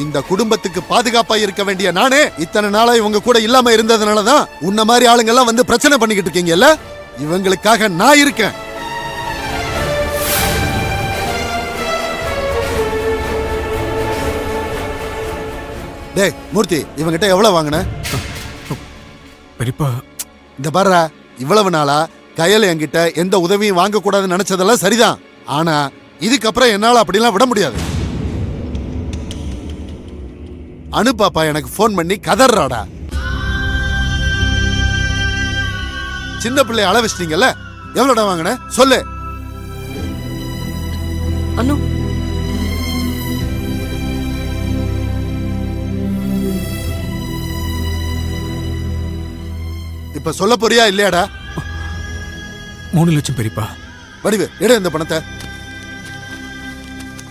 இந்த குடும்பத்துக்கு பாதுகாப்பா இருக்க வேண்டிய நானே இத்தனை நாளா இவங்க கூட இல்லாம இருந்ததுனாலதான் உன்ன மாதிரி ஆளுங்க எல்லாம் வந்து பிரச்சனை பண்ணிக்கிட்டு இருக்கீங்கல்ல. இவங்களுக்காக நான் இருக்கேன். டேய் மூர்த்தி, இவங்கிட்ட எவ்வளவு வாங்கின? பெரியப்பா இந்த பாரு, இவ்வளவு நாளா கையில என்கிட்ட எந்த உதவியும் வாங்க கூடாதுன்னு நினைச்சதெல்லாம் சரிதான். ஆனா இதுக்கப்புறம் என்னால அப்படிலாம் விட முடியாது. அனு பாப்பா எனக்கு போன் பண்ணி கதறாடா. சின்ன பிள்ளை அள வச்சிட்டீங்கல்ல, எவ்வளோடா வாங்கின சொல்லு. அனு, இப்ப சொல்ல போறியா இல்லையாடா? 3 லட்சம் பெரியப்பா. வடிவு எடு இந்த பணத்தை.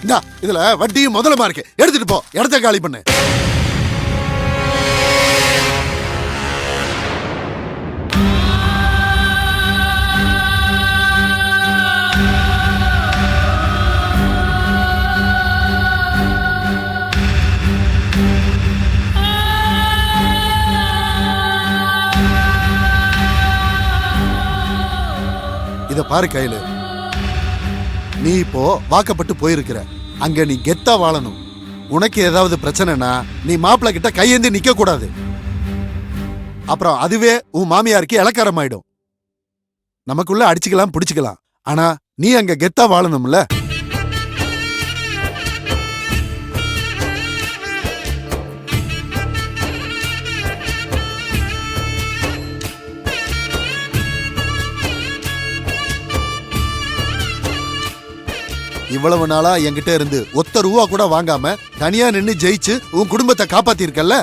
இந்தா, இதுல வட்டியும் முதலமா இருக்கு, எடுத்துட்டு போ, இடத்த காலி பண்ணு. இத பாரு கையில, நீ இப்போ வாக்கப்பட்டு போயிருக்கிற. அங்க நீ கெத்தா வாழணும். உனக்கு ஏதாவது பிரச்சனைனா நீ மாப்பிள்ள கிட்ட கையேந்தி நிக்க கூடாது. அப்புறம் அதுவே உன் மாமியாருக்கு இலக்காரம் ஆயிடும். நமக்குள்ள அடிச்சுக்கலாம் பிடிச்சுக்கலாம், ஆனா நீ அங்க கெத்தா வாழணும்ல. இவ்வளவு நாளா என்கிட்ட இருந்து ஒத்த ரூபா கூட வாங்காம தனியா நின்னு ஜெயிச்சு உன் குடும்பத்தை காப்பாத்திருக்கல்ல,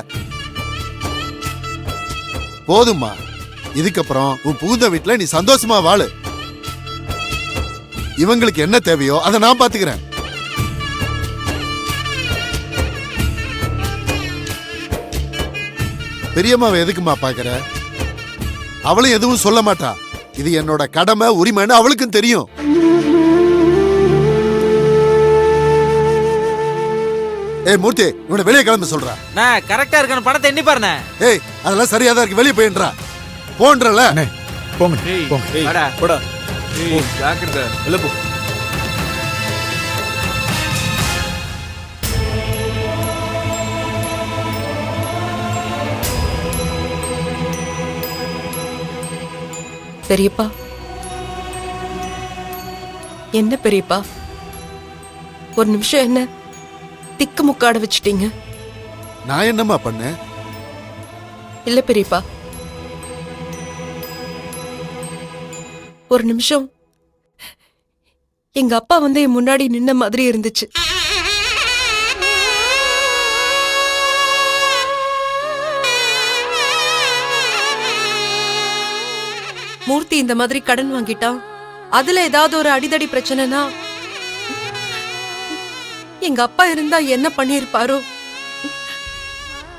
போதும்மா. இதுக்கப்புறம் உன் புகுந்த வீட்டுல நீ சந்தோஷமா வாழு. இவங்களுக்கு என்ன தேவையோ அதை நான் பாத்துக்கிறேன். பெரியம்மாவை எதுக்குமா பாக்குற? அவளும் எதுவும் சொல்ல மாட்டா. இது என்னோட கடமை உரிமைன்னு அவளுக்கும் தெரியும். ஏய் மூர்த்தி, இவனை வெளியே கிளம்ப சொல்றா. நான் கரெக்டா இருக்கான பணத்தை எண்ணி பாருண்ணே. ஏய் அதெல்லாம் சரியா தான் இருக்கு, வெளியே போயின்றா. போன்றல போங்க போங்க. வாடா போடா. ஏய் ஜாக்கிரதை, வெளிய போ. பெரியப்பா, என்ன பெரியப்பா, ஒரு நிமிஷம் என்ன திக்கு முக்காட வச்சிட்டீங்க? நான் என்னம்மா பண்ணேன்? இல்ல பெரியப்பா, ஒரு நிமிஷம் எங்க அப்பா வந்து என் முன்னாடி நின்ன மாதிரி இருந்துச்சு. மூர்த்தி இந்த மாதிரி கடன் வாங்கிட்டான், அதுல ஏதாவது ஒரு அடிதடி பிரச்சனைனா எங்க அப்பா இருந்தா என்ன பண்ணிருப்பாரோ,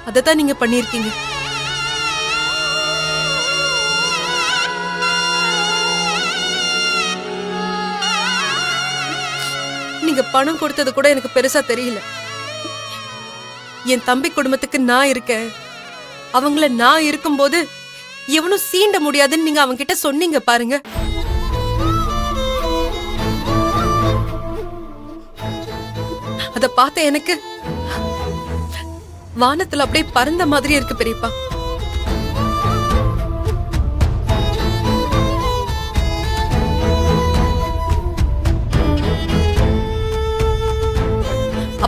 அதத்தான் நீங்க பண்ணிருக்கீங்க. நீங்க பணம் கொடுத்தது கூட எனக்கு பெருசா தெரியல. என் தம்பி குடும்பத்துக்கு நான் இருக்கேன், அவங்கள நான் இருக்கும்போது எவனும் சீண்ட முடியாதுன்னு நீங்க அவங்க கிட்ட சொன்னீங்க பாருங்க. அத பார்த்த எனக்கு வானத்துல அப்படியே பறந்த மாதிரி இருக்கு பெரியப்பா.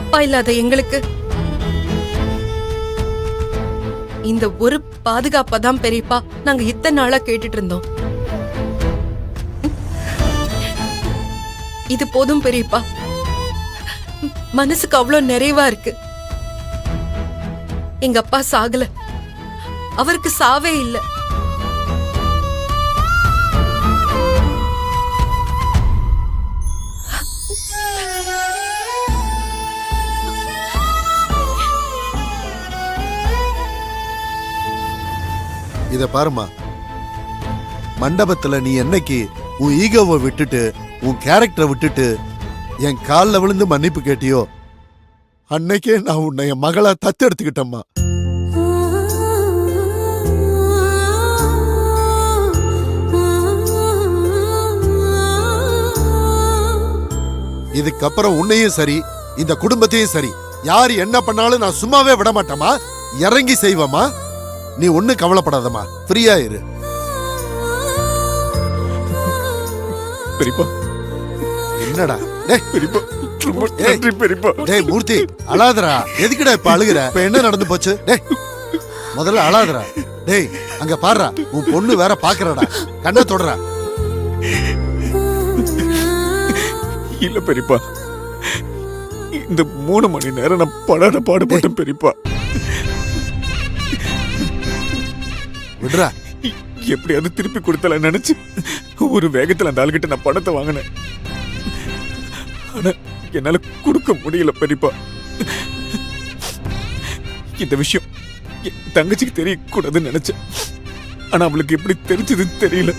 அப்பா இல்லாத எங்களுக்கு இந்த ஒரு பாதுகாப்பதான் பெரியப்பா நாங்க இத்தனை நாளா கேட்டுட்டு இருந்தோம். இது போதும் பெரியப்பா, மனசுக்கு அவ்வளவு நிறைவா இருக்கு. எங்க அப்பா சாகல, அவருக்கு சாவே இல்ல. இத பாருமா, மண்டபத்துல நீ என்னைக்கு உன் ஈகோவை விட்டுட்டு உன் கேரக்டரை விட்டுட்டு என் காலில் விழுந்து மன்னிப்பு கேட்டியோ, அன்னைக்கே நான் உன்னை என் மகளா தத்தெடுத்துக்கிட்டேம்மா. இதுக்கப்புறம் உன்னையும் சரி இந்த குடும்பத்தையும் சரி யார் என்ன பண்ணாலும் நான் சும்மாவே விட மாட்டேமா. இறங்கி செய்வேமா. நீ ஒண்ணு கவலைப்படாதம்மா, ஃப்ரீயா இரு. பெரியப்பா என்னடா டேய் பெரியப்பா ரொம்ப ஏய். நன்றி பெரியப்பா. டேய் மூர்த்தி, அழாதடா. எதுக்குடா இப்ப அழுகுற? இப்ப என்ன நடந்து போச்சு? டேய் முதல்ல அழாதடா. டேய் அங்க பாருடா, உன் பொண்ணு வேற பாக்குறடா. கண்ணை தொடறா. இல்ல பெரியப்பா, இந்த 3 மணி நேரம் நான் படாத பாடுபட்டேன் பெரியப்பா. விடுறா. எப்படியாவது திருப்பி கொடுத்தல நினைச்சு ஒரு வேகத்துல அந்த ஆளுகிட்ட நான் பணத்தை வாங்கினேன். ஆனா என்னால கொடுக்க முடியல பெரியப்பா. இந்த விஷயம் என் தங்கச்சிக்கு தெரியக்கூடாதுன்னு நினைச்சேன். ஆனா அவளுக்கு எப்படி தெரிஞ்சதுன்னு தெரியல.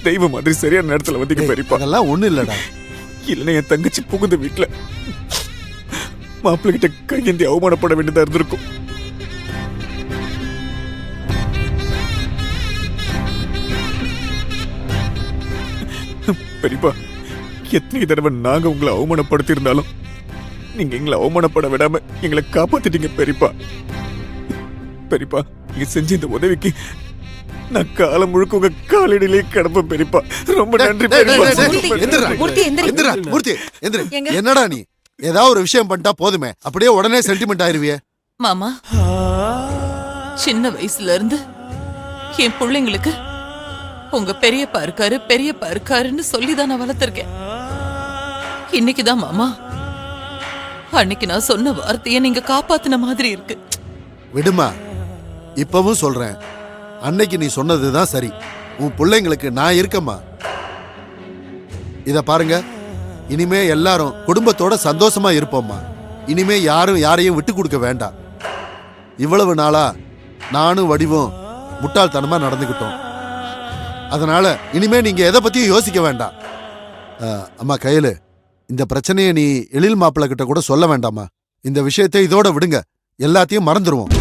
தெய்வ மாதிரி சரியான நேரத்துல வந்தீங்க பெரியப்பா. அதெல்லாம் ஒண்ணு இல்லடா. இல்லைன்னா என் தங்கச்சி புகுந்த வீட்டுல மாப்பிள்ளை கிட்ட கையேந்தி அவமானப்பட வேண்டியதா இருந்திருக்கும். பெரியப்பா, எத்தனை தடவை நாங்க உங்களை அவமானப்படுத்தி இருந்தாலும் நீங்க எங்களை அவமானப்பட விடாம எங்களை காப்பாத்திட்டீங்க பெரியப்பா. பெரியப்பா, நீங்க செஞ்ச இந்த உதவிக்கு நான் காலம் முழுக்க உங்க காலடியிலே கிடப்பேன் பெரியப்பா. ரொம்ப நன்றி டேய், பெரியப்பா. டேய், டேய், மூர்த்தி, எந்திரா. மூர்த்தி, எந்திரி. எந்திரா, மூர்த்தி, எந்திரு. எங்க? என்னடா நீ ஏதாவது ஒரு விஷயம் பண்ணிட்டா போதுமே, அப்படியே உடனே சென்டிமெண்ட் ஆயிருவியே. மாமா, சின்ன வயசுல இருந்து என் பிள்ளைங்களுக்கு உங்க பெரியப்பா இருக்காருன்னு சொல்லிதான் நான் வளர்த்திருக்கேன். இன்னைக்குதான் மாமா, அன்னைக்கு நான் சொன்ன வார்த்தையை நீங்க காப்பாத்தின மாதிரி இருக்கு. விடுமா, இப்பவும் சொல்றேன், அன்னைக்கு நீ சொன்னதுதான் சரி. உன் பிள்ளைங்களுக்கு நான் இருக்கம்மா. இத பாருங்க, இனிமே எல்லாரும் குடும்பத்தோட சந்தோஷமா இருப்போம்மா. இனிமே யாரும் யாரையும் விட்டு கொடுக்க வேண்டாம். இவ்வளவு நாளா நானும் வடிவும் முட்டாள்தனமா நடந்துகிட்டோம். அதனால இனிமே நீங்க எதை பத்தியும் யோசிக்க வேண்டாம். அம்மா கையில இந்த பிரச்சனையை நீ எழில் மாப்பிள்ளை கிட்ட கூட சொல்ல வேண்டாமா. இந்த விஷயத்தை இதோட விடுங்க, எல்லாத்தையும் மறந்துருவோம்.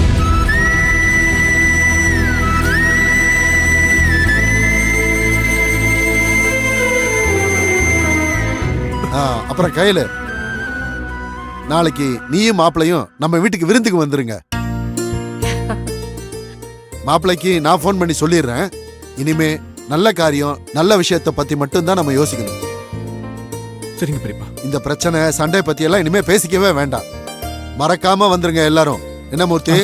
அப்புறம் கையில நாளைக்கு நீயும் மாப்பிளையும் நம்ம வீட்டுக்கு விருந்துக்கு வந்துருங்க. மாப்பிளைக்கு நான் ஃபோன் பண்ணி சொல்லிடுறேன். இனிமே நல்ல காரியம் நல்ல விஷயத்தை பத்தி மட்டும்தான் நம்ம யோசிக்கணும். சரிங்க பெரியப்பா. இந்த பிரச்சனை சண்டை பத்தி எல்லாம் இனிமே பேசிக்கவே வேண்டாம். மறக்காம வந்துருங்க எல்லாரும். என்ன மூர்த்தி?